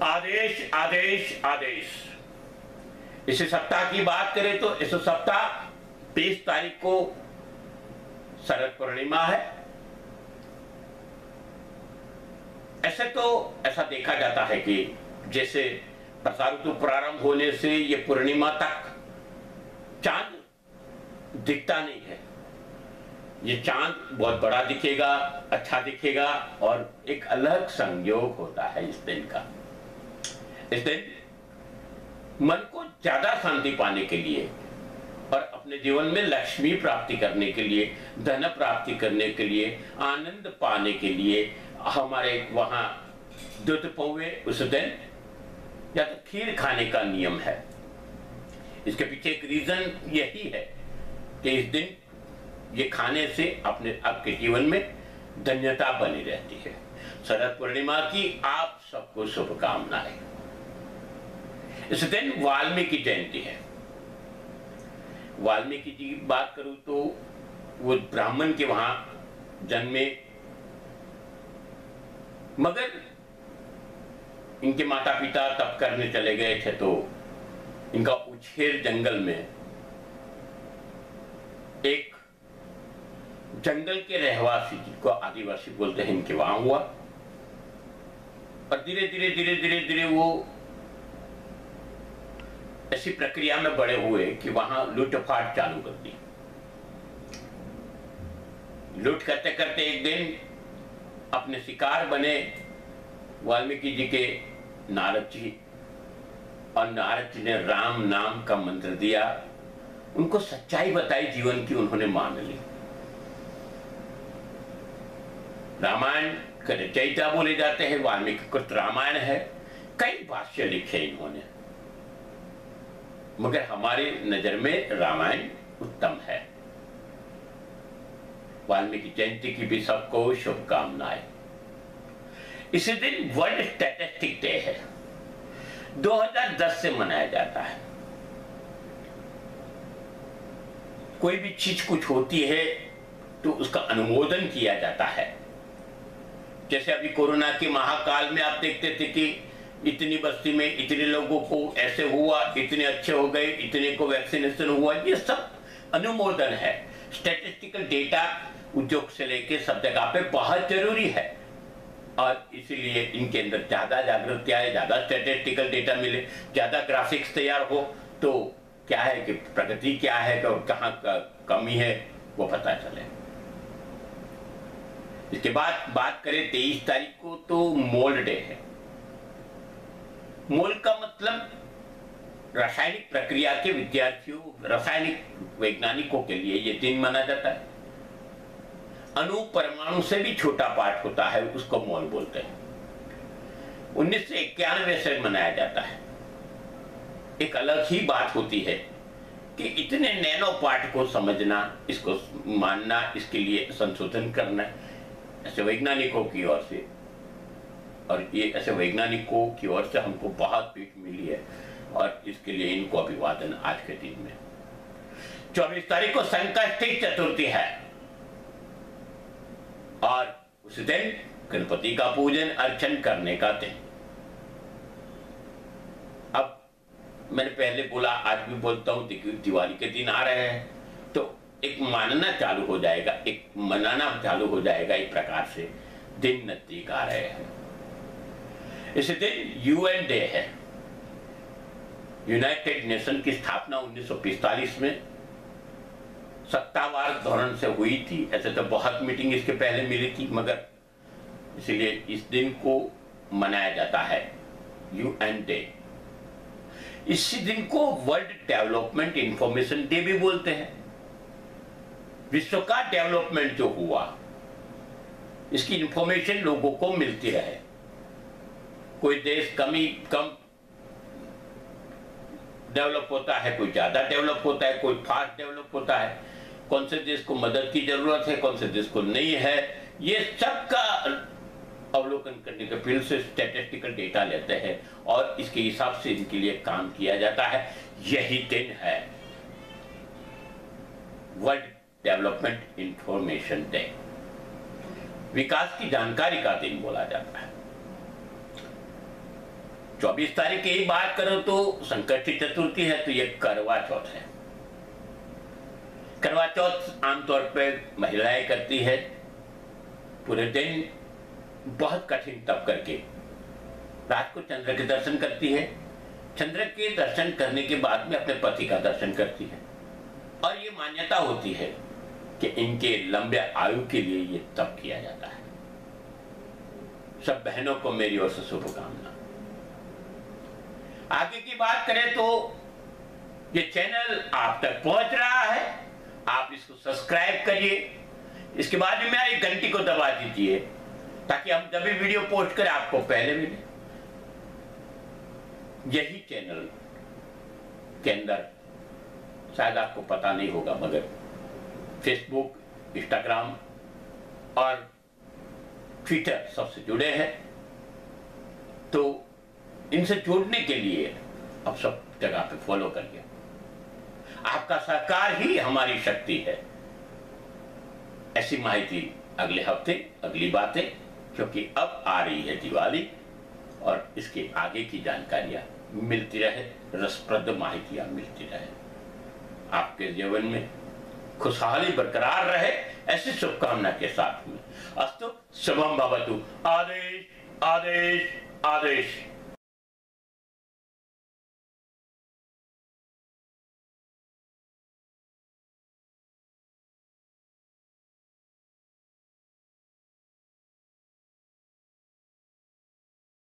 आदेश आदेश आदेश। इस सप्ताह की बात करें तो इस सप्ताह 23 तारीख को शरद पूर्णिमा है। ऐसे तो ऐसा देखा जाता है कि जैसे वर्षा ऋतु प्रारंभ होने से ये पूर्णिमा तक चांद दिखता नहीं है। ये चांद बहुत बड़ा दिखेगा, अच्छा दिखेगा और एक अलग संयोग होता है इस दिन का। इस दिन मन को ज्यादा शांति पाने के लिए और अपने जीवन में लक्ष्मी प्राप्ति करने के लिए, धन प्राप्ति करने के लिए, आनंद पाने के लिए हमारे वहां दूध पौवे उस दिन या तो खीर खाने का नियम है। इसके पीछे एक रीजन यही है कि इस दिन ये खाने से अपने आपके जीवन में धन्यता बनी रहती है। शरद पूर्णिमा की आप सबको शुभकामनाएं। इस दिन वाल्मीकि जयंती है। वाल्मीकि जी की बात करूं तो वो ब्राह्मण के वहां जन्मे, मगर इनके माता पिता तप करने चले गए थे तो इनका उछेर जंगल में एक जंगल के रहवासी, जिनको आदिवासी बोलते हैं, इनके वहां हुआ और धीरे धीरे धीरे धीरे धीरे वो ऐसी प्रक्रिया में बड़े हुए कि वहां लूटपाट चालू कर दी। लूट करते करते एक दिन अपने शिकार बने वाल्मीकि जी के नारद जी, और नारद जी ने राम नाम का मंत्र दिया, उनको सच्चाई बताई जीवन की, उन्होंने मान ली। रामायण के रचयिता बोले जाते हैं, वाल्मीकि कृत रामायण है। कई भाष्य लिखे इन्होंने, मगर हमारे नजर में रामायण उत्तम है। वाल्मीकि जयंती की भी सबको शुभकामनाएं। इसी दिन वर्ल्ड स्टैटिस्टिक डे है, 2010 से मनाया जाता है। कोई भी चीज कुछ होती है तो उसका अनुमोदन किया जाता है। जैसे अभी कोरोना के महाकाल में आप देखते थे कि इतनी बस्ती में इतने लोगों को ऐसे हुआ, इतने अच्छे हो गए, इतने को वैक्सीनेशन हुआ, ये सब अनुमोदन है। स्टैटिस्टिकल डेटा उद्योग से लेके सब जगह पे बहुत जरूरी है और इसीलिए इनके अंदर ज्यादा जागृति आए, ज्यादा स्टैटिस्टिकल डेटा मिले, ज्यादा ग्राफिक्स तैयार हो तो क्या है कि प्रगति क्या है और कहाँ का कमी है वो पता चले। इसके बाद बात करें 23 तारीख को तो मोल डे है। मोल का मतलब रासायनिक प्रक्रिया के विद्यार्थियों, रासायनिक वैज्ञानिकों के लिए यह दिन माना जाता है। अणु परमाणु से भी छोटा पार्ट होता है, उसको मोल बोलते हैं। 1991 से मनाया जाता है। एक अलग ही बात होती है कि इतने नैनो पार्ट को समझना, इसको मानना, इसके लिए संशोधन करना, ऐसे वैज्ञानिकों की ओर से, और ये ऐसे वैज्ञानिकों की ओर से हमको बहुत पीठ मिली है और इसके लिए इनको अभिवादन। आज के दिन में 24 तारीख को संकष्टी चतुर्थी है और उस दिन गणपति का पूजन अर्चन करने का दिन। अब मैंने पहले बोला, आज भी बोलता हूं, दिवाली के दिन आ रहे हैं तो एक मानना चालू हो जाएगा, एक मनाना चालू हो जाएगा। एक प्रकार से दिन नजदीक आ रहे हैं। इस दिन यूएन डे है। यूनाइटेड नेशन की स्थापना 1945 में सत्तावार धोरण से हुई थी। ऐसे तो बहुत मीटिंग इसके पहले मिली थी, मगर इसलिए इस दिन को मनाया जाता है यूएन डे। इसी दिन को वर्ल्ड डेवलपमेंट इंफॉर्मेशन डे भी बोलते हैं। विश्व का डेवलपमेंट जो हुआ, इसकी इंफॉर्मेशन लोगों को मिलती रहे। कोई देश कम डेवलप होता है, कोई ज्यादा डेवलप होता है, कोई फास्ट डेवलप होता है, कौन से देश को मदद की जरूरत है, कौन से देश को नहीं है, ये सब का अवलोकन करने के फील्ड से स्टैटिस्टिकल डेटा लेते हैं और इसके हिसाब से इनके लिए काम किया जाता है। यही दिन है वर्ल्ड डेवलपमेंट इंफॉर्मेशन डे। विकास की जानकारी का दिन बोला जाता है। 24 तारीख की बात करो तो संकष्टी चतुर्थी है, तो ये करवा चौथ है। करवा चौथ आमतौर पर महिलाएं करती है, पूरे दिन बहुत कठिन तप करके रात को चंद्र के दर्शन करती है, चंद्र के दर्शन करने के बाद में अपने पति का दर्शन करती है, और ये मान्यता होती है कि इनके लंबे आयु के लिए ये तप किया जाता है। सब बहनों को मेरी ओर से शुभकामना। आगे की बात करें तो ये चैनल आप तक पहुंच रहा है, आप इसको सब्सक्राइब करिए, इसके बाद में एक घंटी को दबा दीजिए ताकि हम जब भी वीडियो पोस्ट करें आपको पहले मिले। यही चैनल के अंदर शायद आपको पता नहीं होगा, मगर फेसबुक, इंस्टाग्राम और ट्विटर सबसे जुड़े हैं, तो इनसे जुड़ने के लिए अब सब जगह पे फॉलो करिए। आपका सहकार ही हमारी शक्ति है। ऐसी माहिती अगले हफ्ते, अगली बातें, क्योंकि अब आ रही है दिवाली और इसके आगे की जानकारियां मिलती रहे, रसप्रद माहितियां मिलती रहे, आपके जीवन में खुशहाली बरकरार रहे, ऐसी शुभकामना के साथ में अस्तु शुभम भवतु। आदेश आदेश आदेश।